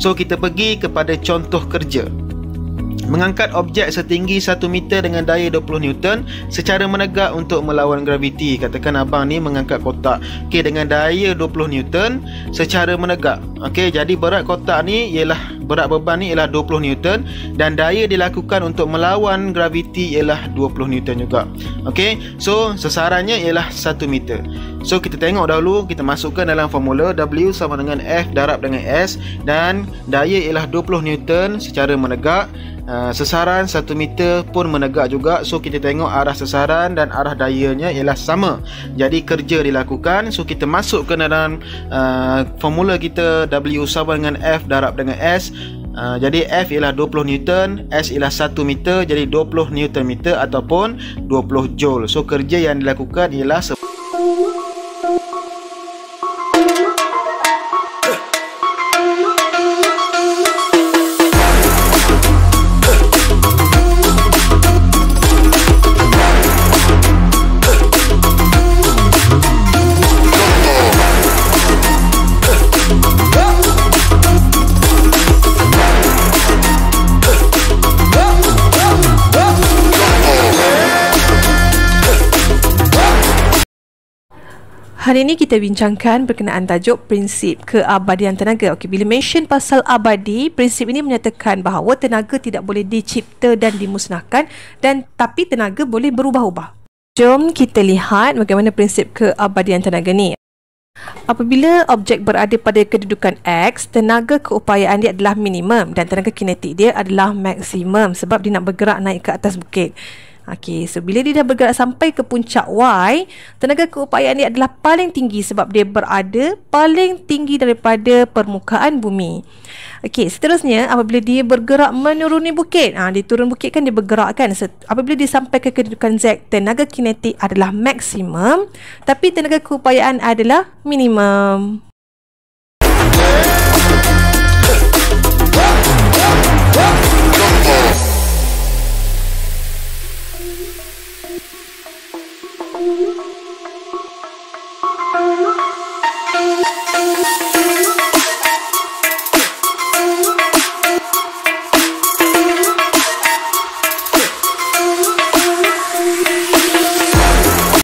So kita pergi kepada contoh kerja. Mengangkat objek setinggi 1 meter dengan daya 20 Newton secara menegak untuk melawan graviti. Katakan abang ni mengangkat kotak dengan daya 20 Newton secara menegak. Jadi berat kotak ni ialah, berat beban ni ialah 20 Newton dan daya dilakukan untuk melawan graviti ialah 20 Newton juga. So sasarannya ialah 1 meter. So kita tengok dahulu, kita masukkan dalam formula W sama dengan F darab dengan S dan daya ialah 20 Newton secara menegak. Sasaran 1 meter pun menegak juga. So kita tengok arah sasaran dan arah dayanya ialah sama. Jadi kerja dilakukan. So kita masuk ke dalam formula kita, W sama dengan F darab dengan S. Jadi F ialah 20 Newton, S ialah 1 meter, jadi 20 Newton meter ataupun 20 Joule. So kerja yang dilakukan ialah Hari ini kita bincangkan berkenaan tajuk prinsip keabadian tenaga. Bila mention pasal abadi, prinsip ini menyatakan bahawa tenaga tidak boleh dicipta dan dimusnahkan, tapi tenaga boleh berubah-ubah. Jom kita lihat bagaimana prinsip keabadian tenaga ni. Apabila objek berada pada kedudukan X, tenaga keupayaan dia adalah minimum dan tenaga kinetik dia adalah maksimum sebab dia nak bergerak naik ke atas bukit. So bila dia dah bergerak sampai ke puncak Y, tenaga keupayaan dia adalah paling tinggi sebab dia berada paling tinggi daripada permukaan bumi. Seterusnya apabila dia bergerak menuruni bukit, dia turun bukit kan dia bergerak kan. Apabila dia sampai ke kedudukan Z, tenaga kinetik adalah maksimum tapi tenaga keupayaan adalah minimum.